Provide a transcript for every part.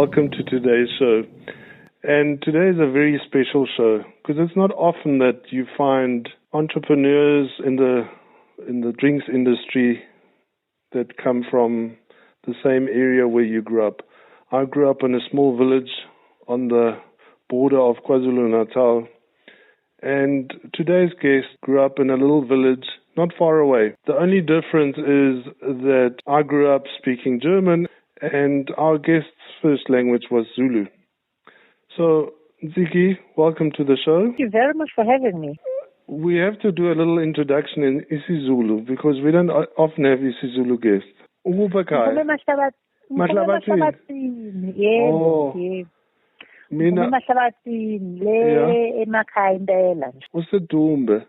welcome to today's show. And today is a very special show because it's not often that you find entrepreneurs in the drinks industry that come from the same area where you grew up. I grew up in a small village on the border of KwaZulu-Natal, and today's guest grew up in a little village not far away. The only difference is that I grew up speaking German and our guest's first language was Zulu. So, Ntsiki, welcome to the show. Thank you very much for having me. We have to do a little introduction in isiZulu because we don't often have isiZulu guests. Ububakai. Mahlabathini. Yes. Mina. Mahlabathini. Le emakhaya impela. Usedumbe.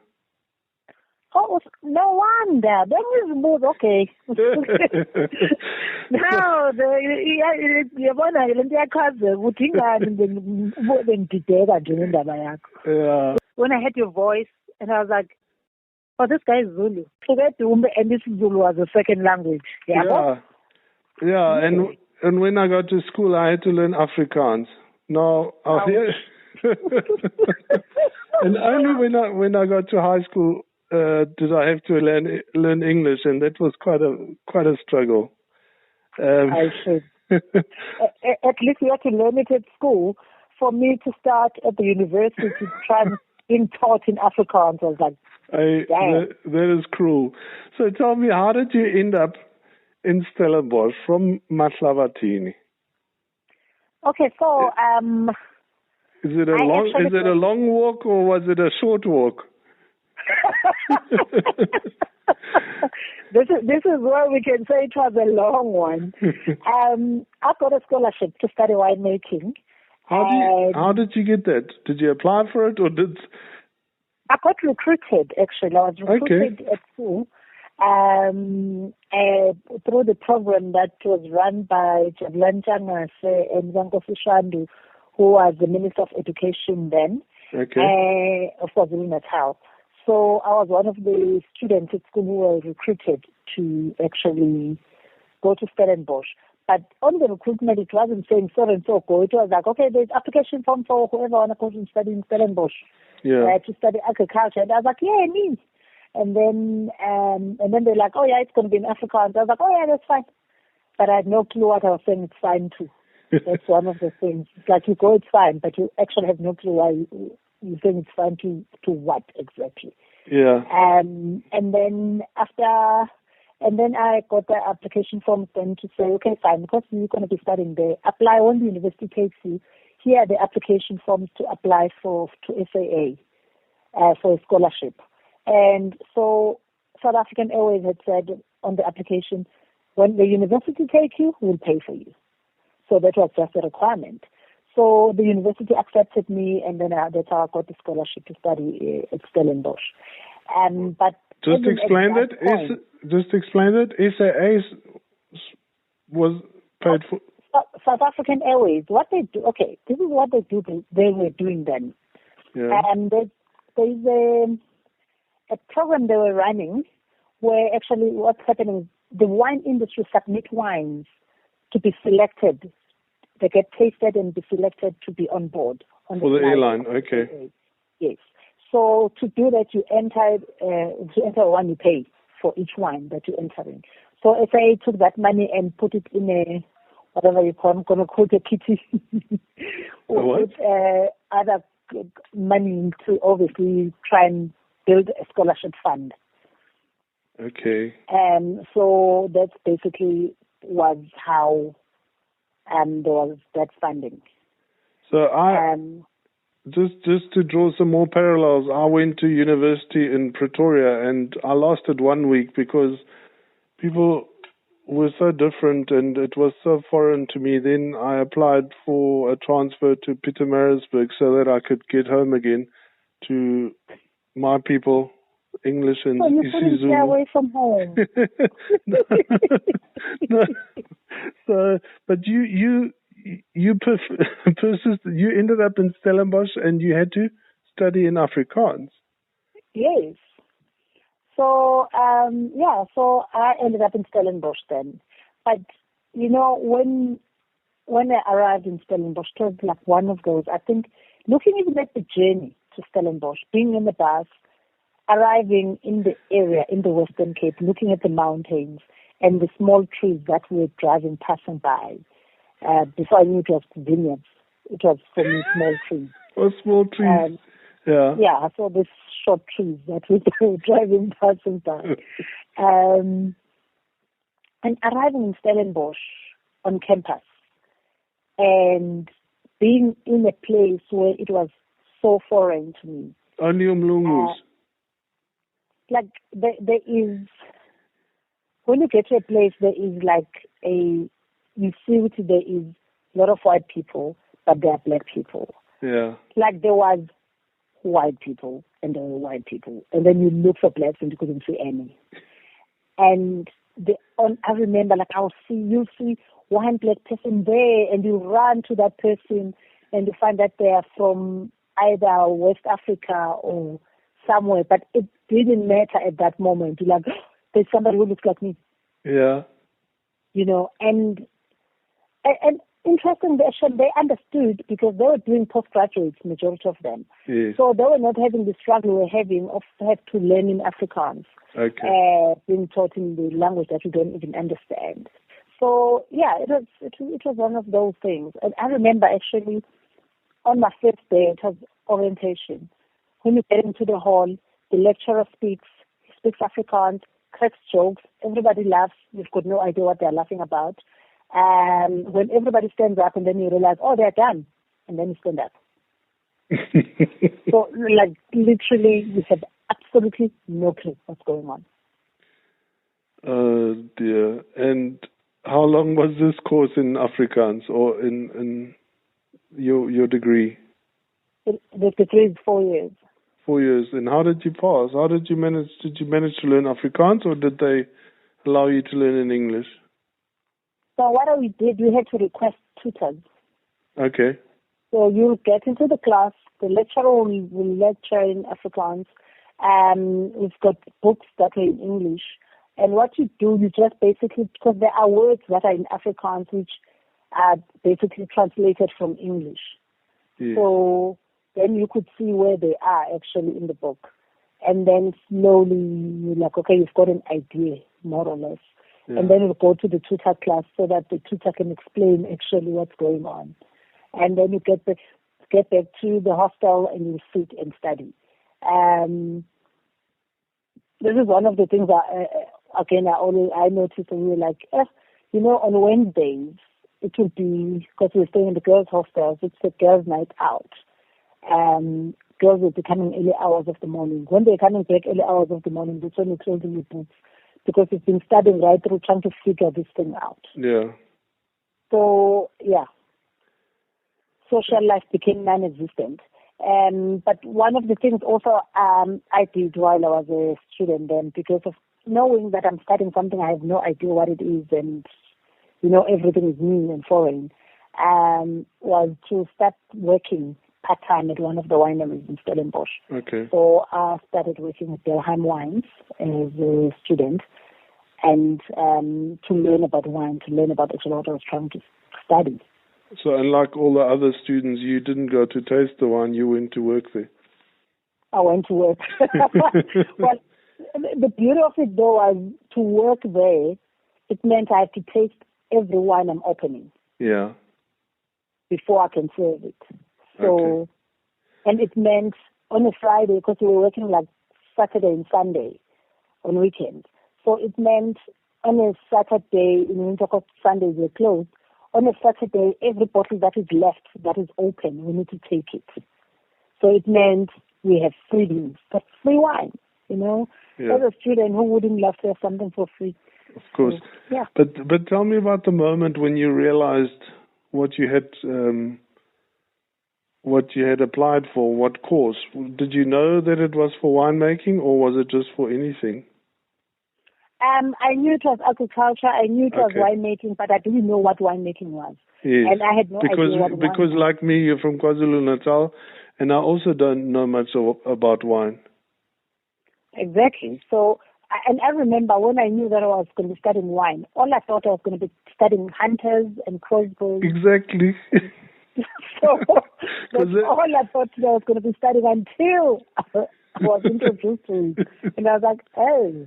Oh, no wonder. Bengizibuza, okay. Now, yabona le nto yachaza ukuthi ingani bengidideka nje ngendaba yakho. Yeah. When I heard your voice, and I was like, oh, this guy is Zulu. And this Zulu was a second language. Yeah. And when I got to school, I had to learn Afrikaans. Now, and only when I got to high school did I have to learn English, and that was quite a struggle. I should. At least you had to learn it at school. For me to start at the university to try and being taught in Afrikaans, I was like, that is cruel. So tell me, how did you end up in Stellenbosch from Mahlabathini? Okay, so is it a long walk or was it a short walk? This is where we can say it was a long one. I got a scholarship to study winemaking. How did you get that? Did you apply for it or did? I got recruited. Actually, I was recruited at school through the program that was run by Jabulani Changase and Nkosi Shandu, who was the Minister of Education then, of KwaZulu-Natal. So I was one of the students at school who were recruited to actually go to Stellenbosch. But on the recruitment, it wasn't saying so and so go. It was like, okay, there's application form for whoever want to go to study in Stellenbosch. Yeah. To study agriculture. And I was like, yeah, me. And then they're like, oh yeah, it's going to be in Afrikaans. I was like, oh yeah, that's fine. But I had no clue what I was saying. It's fine too. That's one of the things. It's like you go, it's fine, but you actually have no clue why you think it's fine to what exactly. Yeah. And then I got the application form then to say, okay, fine, because you're going to be studying there, apply when the university takes you. Here are the application forms to apply to SAA for a scholarship. And so South African Airways had said on the application, when the university takes you, we'll pay for you. So that was just a requirement. So the university accepted me, and then that's how I got the scholarship to study at Stellenbosch. But just explain that. SAA was paid for. South African Airways. What they do? Okay, this is what they do. They were doing then. Yeah. And there's a program they were running where actually what's happening is the wine industry submit wines to be selected. They get tasted and be selected to be on board. For the airline, okay. Yes. So to do that, you enter one, you pay for each wine that you're entering. So SAA took that money and put it in a, whatever you call, I'm going to call it a kitty. What? Other money to obviously try and build a scholarship fund. Okay. So that basically was how there was that funding. So just to draw some more parallels, I went to university in Pretoria and I lasted 1 week because people were so different and it was so foreign to me. Then I applied for a transfer to Pietermaritzburg so that I could get home again to my people, English and so you couldn't stay away from home. No. So, but you persisted. You ended up in Stellenbosch and you had to study in Afrikaans. Yes. So, so I ended up in Stellenbosch then. But, when when I arrived in Stellenbosch, it was like one of those, I think, looking even at the journey to Stellenbosch, being in the bus, arriving in the area, in the Western Cape, looking at the mountains and the small trees that we were passing by. Before I knew it was vineyards, it was for me small trees. Oh, small trees. Yeah. Yeah, I saw these short trees that we were passing by. And arriving in Stellenbosch on campus and being in a place where it was so foreign to me. Only umlungus. Like there is, when you get to a place, there is like you see there is a lot of white people, but there are black people. Yeah. Like there was white people and there were white people. And then you look for blacks and you couldn't see any. And I remember, like, you see one black person there and you run to that person and you find that they are from either West Africa or somewhere, but it didn't matter at that moment. You're like, there's somebody who looks like me. Yeah. You know, and interestingly, actually, they understood because they were doing postgraduates, majority of them. Yes. So they were not having the struggle we're having of have to learn in Afrikaans. Okay. Being taught in the language that we don't even understand. So yeah, it was one of those things. And I remember actually on my first day, it was orientation. When you get into the hall, the lecturer speaks Afrikaans, cracks jokes, everybody laughs, you've got no idea what they're laughing about. And when everybody stands up and then you realize, oh, they're done, and then you stand up. So like literally you have absolutely no clue what's going on. Oh dear. And how long was this course in Afrikaans or in your degree? The degree is 4 years. 4 years. And how did you pass? How did you manage? Did you manage to learn Afrikaans, or did they allow you to learn in English? So what we did, we had to request tutors. Okay. So you get into the class, the lecturer will lecture in Afrikaans. We've got books that are in English. And what you do, you just basically, because there are words that are in Afrikaans which are basically translated from English. Yeah. So then you could see where they are actually in the book. And then slowly you're like, okay, you've got an idea, more or less. Yeah. And then you go to the tutor class so that the tutor can explain actually what's going on. And then you get back to the hostel and you sit and study. This is one of the things that, again, I noticed when we were like, on Wednesdays, it would be, because we're staying in the girls' hostels, it's a girls' night out. Girls will be coming early hours of the morning. When they're coming back early hours of the morning, that's when you're closing your books. Because you've been studying right through trying to figure this thing out. Yeah. So, yeah. Social life became non-existent. But one of the things also I did while I was a student then, because of knowing that I'm studying something I have no idea what it is and, everything is new and foreign, was to start working part-time at one of the wineries in Stellenbosch. Okay. So I started working with Delheim Wines as a student and to learn about wine, to learn about actually what I was trying to study. So unlike all the other students, you didn't go to taste the wine, you went to work there. I went to work. Well, the beauty of it though was to work there, it meant I had to taste every wine I'm opening. Yeah. Before I can serve it. So, and it meant on a Friday, because we were working like Saturday and Sunday on weekends. So it meant on a Saturday, in winter, because Sundays were closed, on a Saturday, every bottle that is left, that is open, we need to take it. So it meant we have freebies, but free wine, Yeah. As a student, who wouldn't love to have something for free? Of course. So, yeah. But tell me about the moment when you realized what you had applied for, what course. Did you know that it was for winemaking, or was it just for anything? I knew it was agriculture, I knew it was winemaking, but I didn't know what winemaking was. Yes. And I had no idea what because wine like me, you're from KwaZulu-Natal, and I also don't know much about wine. Exactly. So And I remember when I knew that I was going to be studying wine, all I thought I was going to be studying hunters and crossbows. Exactly. So that's all I thought I was going to be studying until I was introduced to it. And I was like, oh.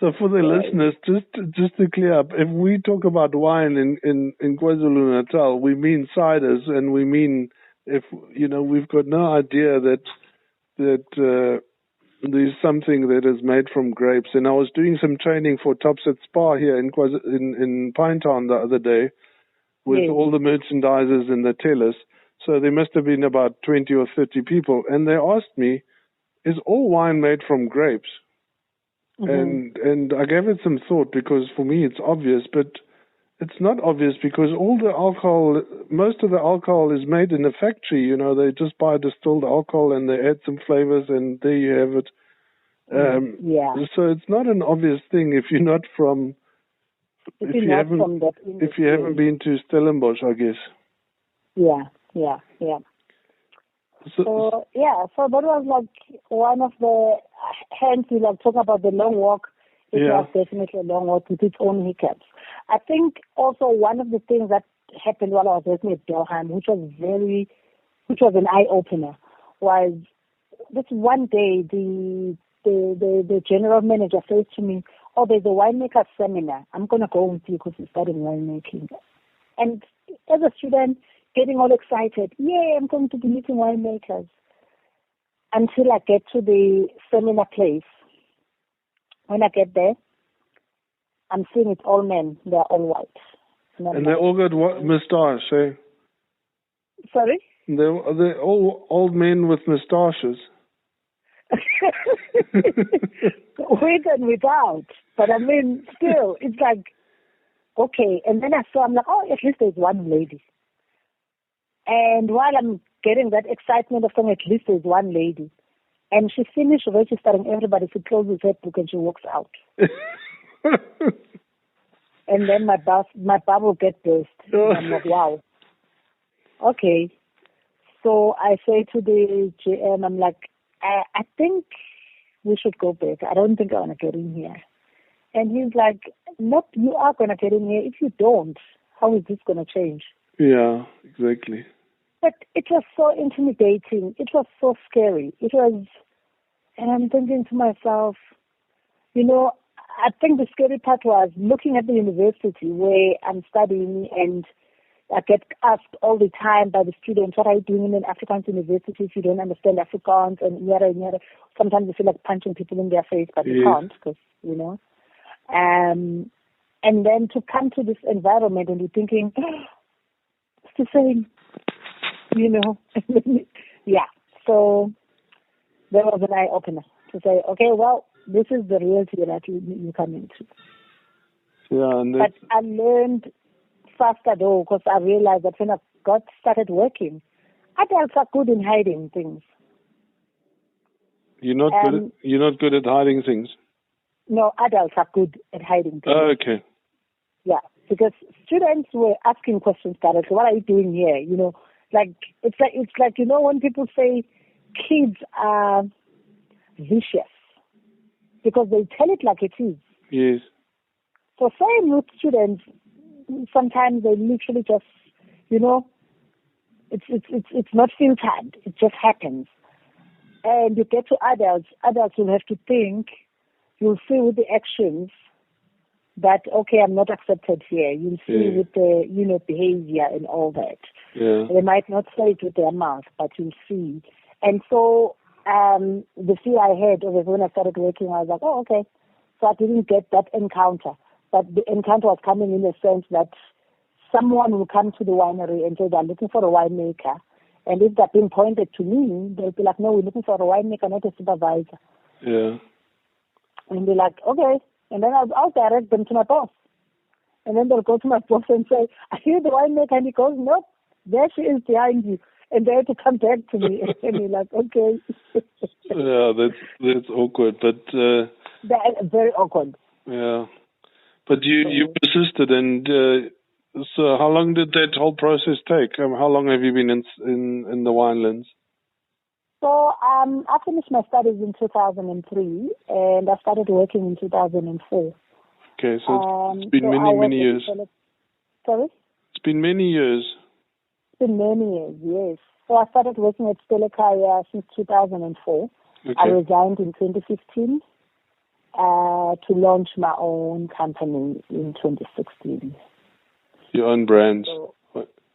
So for the listeners, just to clear up, if we talk about wine in KwaZulu-Natal, we mean ciders, and we mean, we've got no idea that there's something that is made from grapes. And I was doing some training for Tops at Spa here in Pinetown the other day with all the merchandisers and the tellers. So there must have been about 20 or 30 people. And they asked me, is all wine made from grapes? Mm-hmm. And I gave it some thought, because for me it's obvious, but it's not obvious, because most of the alcohol is made in a factory. They just buy distilled alcohol and they add some flavors, and there you have it. So it's not an obvious thing if you're not from, if you haven't been to Stellenbosch, I guess. Yeah. So that was like one of the, hence we like talking about the long walk. It was definitely a long walk with its own hiccups. I think also one of the things that happened while I was working at Belheim, which was an eye opener, was this one day the general manager says to me, "Oh, there's a winemaker seminar. I'm gonna go with you because you're studying winemaking." And as a student, getting all excited, I'm going to be meeting winemakers. Until I get to the seminar place. When I get there, I'm seeing it's all men. They're all white. And they all got moustache, eh? Sorry? They're all old men with moustaches. With and without. But I mean, still, it's like, okay. And then I'm like, oh, at least there's one lady. And while I'm getting that excitement of saying at least there's one lady, and she finished registering everybody, she closes her book and she walks out. And then my bubble get burst. And I'm like, wow. Okay. So I say to the GM, I'm like, I think we should go back. I don't think I want to get in here. And he's like, nope, you are going to get in here. If you don't, how is this going to change? Yeah, exactly. But it was so intimidating. It was so scary. And I'm thinking to myself, I think the scary part was looking at the university where I'm studying, and I get asked all the time by the students, what are you doing in an Afrikaans university if you don't understand Afrikaans, and yada, and yada. Sometimes you feel like punching people in their face, but you can't, because, and then to come to this environment and you're thinking, it's the same, So there was an eye-opener to say, okay, well, this is the reality that you come into. Yeah, but I learned faster, though, because I realized that when I started working, adults are good in hiding things. You're not good at hiding things? No, adults are good at hiding things. Oh, okay. Yeah, because students were asking questions directly. What are you doing here? It's like when people say kids are vicious because they tell it like it is. Yes. So same with students. Sometimes they literally just, it's not filtered. It just happens. And you get to adults. Adults will have to think. You'll see with the actions that, okay, I'm not accepted here. You'll see with the, behavior and all that. Yeah. They might not say it with their mouth, but you'll see. And so the fear I had when I started working, I was like, oh, okay. So I didn't get that encounter. But the encounter was coming in a sense that someone will come to the winery and say they're looking for a winemaker. And if they're being pointed to me, they'll be like, no, we're looking for a winemaker, not a supervisor. Yeah. And be like, okay. And then I'll direct them to my boss. And then they'll go to my boss and say, are you the winemaker? And he goes, nope, there she is behind you. And they have to come back to me. And you're like, okay. Yeah, that's awkward. But that's very awkward. Yeah. But you persisted, and so how long did that whole process take? How long have you been in the winelands? So I finished my studies in 2003, and I started working in 2004. Okay, so it's been many years. Sorry? It's been many years. It's been many years, yes. So I started working at Stellenbosch since 2004. Okay. I resigned in 2015 to launch my own company in 2016. Your own brands? So,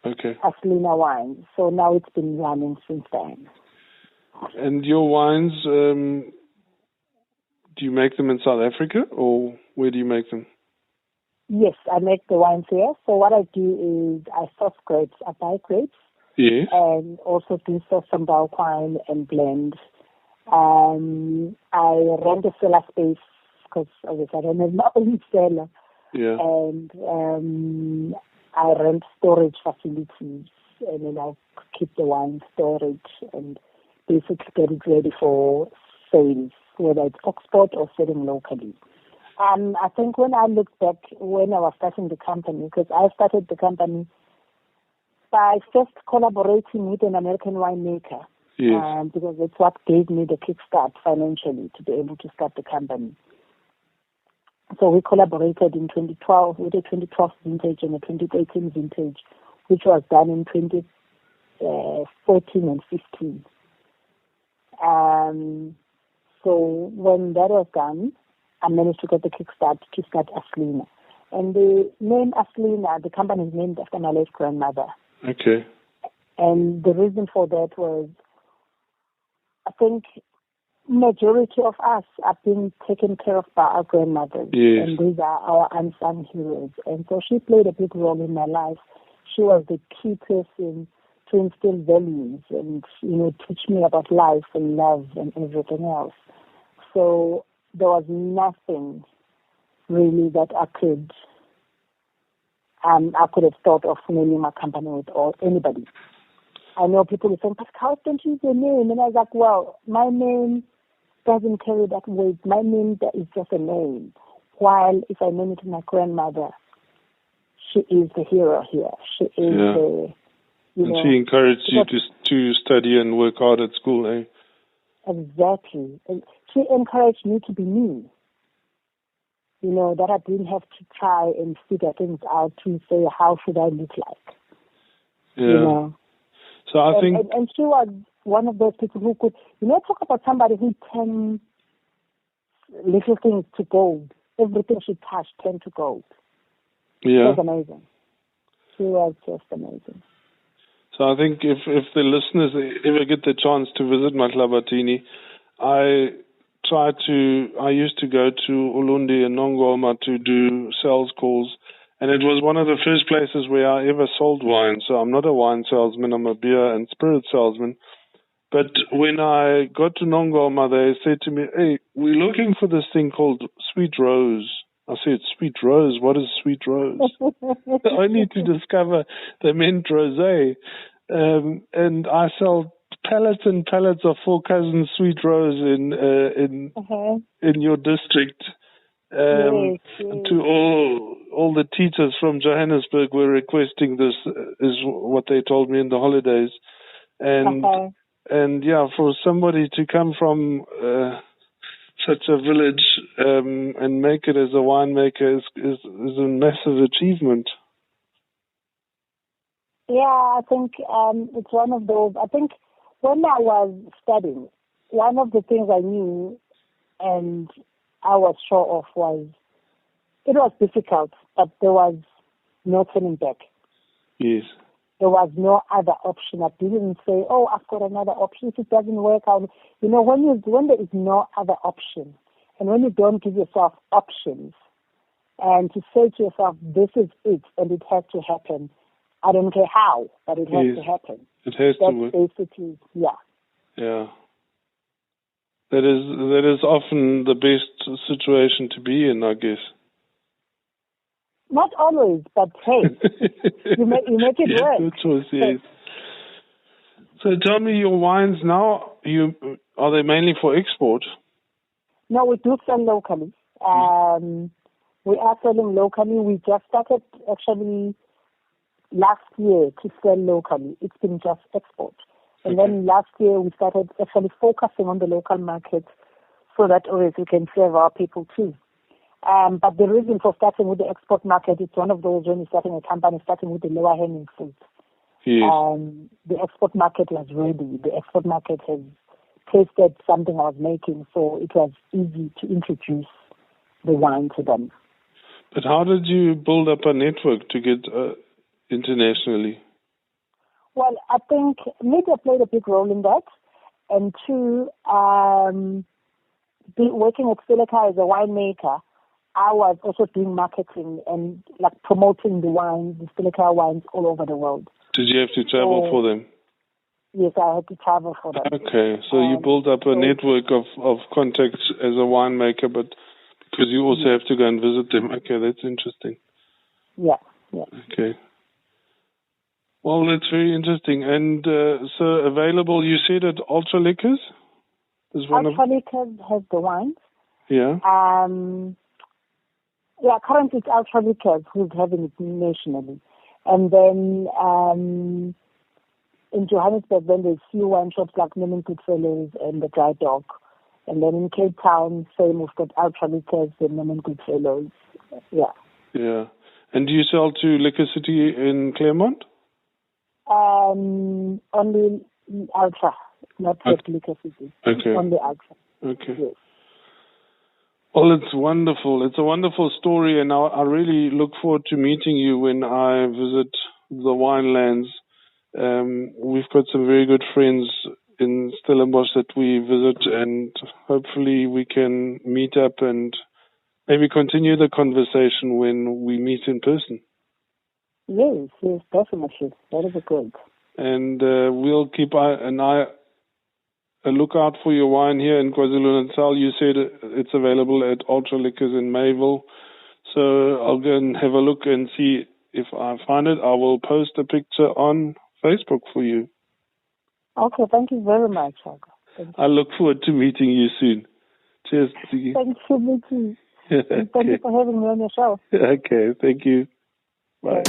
okay. Aslina wines. So now it's been running since then. And your wines, do you make them in South Africa, or where do you make them? Yes, I make the wines here. So what I do is I source grapes. I buy grapes. Yes. And also do source some bulk wine and blend. I rent a cellar space because obviously I don't have my own cellar. Yeah. And I rent storage facilities, and then I keep the wine storage and basically get it ready for sales, whether it's export or selling locally. I think when I look back when I was starting the company, because I started the company by first collaborating with an American winemaker. Yes. Because it's what gave me the kickstart financially to be able to start the company. So we collaborated in 2012 with a 2012 vintage and a 2013 vintage, which was done in 2014 and 15. So when that was done, I managed to get the kickstart to start Aslina. And the name Aslina, the company is named after my late grandmother. Okay. And the reason for that was, I think, majority of us are being taken care of by our grandmothers. Yes. And these are our unsung heroes. And so she played a big role in my life. She was the key person to instill values and, teach me about life and love and everything else. So there was nothing really that I could have thought of naming my company with, or anybody. I know people who say, but how don't you use your name? And I was like, well, my name doesn't carry that weight. My name is just a name. While if I name it to my grandmother, she is the hero here. She is the, and she encouraged you to study and work hard at school, eh? Exactly. And she encouraged me to be me. That I didn't have to try and figure things out to say, how should I look like? Yeah. So I think... And she was one of those people who could, talk about somebody who turned little things to gold. Everything she touched turned to gold. Yeah. It was amazing. She was just amazing. So I think if the listeners ever get the chance to visit Mahlabathini, I used to go to Ulundi and Nongoma to do sales calls, and it was one of the first places where I ever sold wine. So I'm not a wine salesman, I'm a beer and spirit salesman. But when I got to Nongoma, they said to me, hey, we're looking for this thing called Sweet Rose. I said, Sweet Rose? What is Sweet Rose? Only to discover they meant rosé. And I sell pallets and pallets of Four Cousins Sweet Rose in your district. Yes. To all the teachers from Johannesburg were requesting this, is what they told me in the holidays. And yeah, for somebody to come from such a village and make it as a winemaker is a massive achievement. Yeah, I think it's one of those. I think when I was studying, one of the things I knew and I was sure of was it was difficult, but there was no turning back. Yes. There was no other option. I didn't say, oh, I've got another option. If it doesn't work out, when there is no other option, and when you don't give yourself options, and to say to yourself, this is it, and it has to happen. I don't care how, but it has to happen. It has to work. That's basically, yeah. Yeah. That is often the best situation to be in, I guess. Not always, but hey, you make it work. Good choice, yes. So tell me, your wines now, are they mainly for export? No, we do sell locally. We are selling locally. We just started actually last year to sell locally. It's been just export. And then last year we started actually focusing on the local market so that always we can serve our people too. But the reason for starting with the export market, it's one of those when you're starting a company, starting with the lower hanging fruit. Yes. The export market was ready. The export market has tasted something I was making, so it was easy to introduce the wine to them. But how did you build up a network to get internationally? Well, I think media played a big role in that. And two, working at Silica as a winemaker, I was also doing marketing and like promoting the wine, the Silica wines all over the world. Did you have to travel for them? Yes, I had to travel for them. Okay, so you built up a network of contacts as a winemaker, but because you also have to go and visit them. Okay, that's interesting. Yeah. Okay. Well, that's very interesting. And so available, you said at Ultra Liquors? Ultra Liquors has the wines. Yeah. Currently it's Ultra Liquors who's having it nationally. And then in Johannesburg, then there's few wine shops like Lemon Goodfellows and the Dry Dog. And then in Cape Town, same, we've got Ultra Liquors and Lemon Goodfellows. Yeah. Yeah. And do you sell to Liquor City in Claremont? Only Ultra, not Liquor City. Okay. Only Ultra. Okay. Yes. Well, it's wonderful. It's a wonderful story, and I really look forward to meeting you when I visit the winelands. We've got some very good friends in Stellenbosch that we visit, and hopefully we can meet up and maybe continue the conversation when we meet in person. Yes, definitely. That is good. And we'll keep a lookout for your wine here in KwaZulu-Natal. You said it's available at Ultra Liquors in Mayville. So I'll go and have a look and see if I find it. I will post a picture on Facebook for you. Okay, thank you very much, I look forward to meeting you soon. Cheers, Ntsiki. Thank you, me too. Okay. Thank you for having me on your show. Okay, thank you. Bye.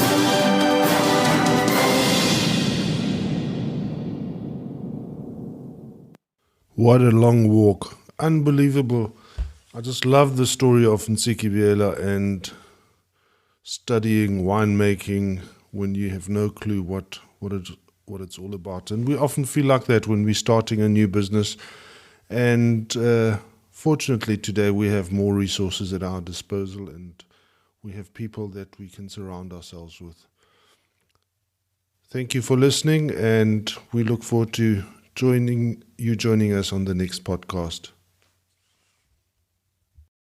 What a long walk. Unbelievable. I just love the story of Ntsiki Biyela and studying winemaking when you have no clue what it's all about. And we often feel like that when we're starting a new business. And fortunately today we have more resources at our disposal and we have people that we can surround ourselves with. Thank you for listening, and we look forward to joining us on the next podcast.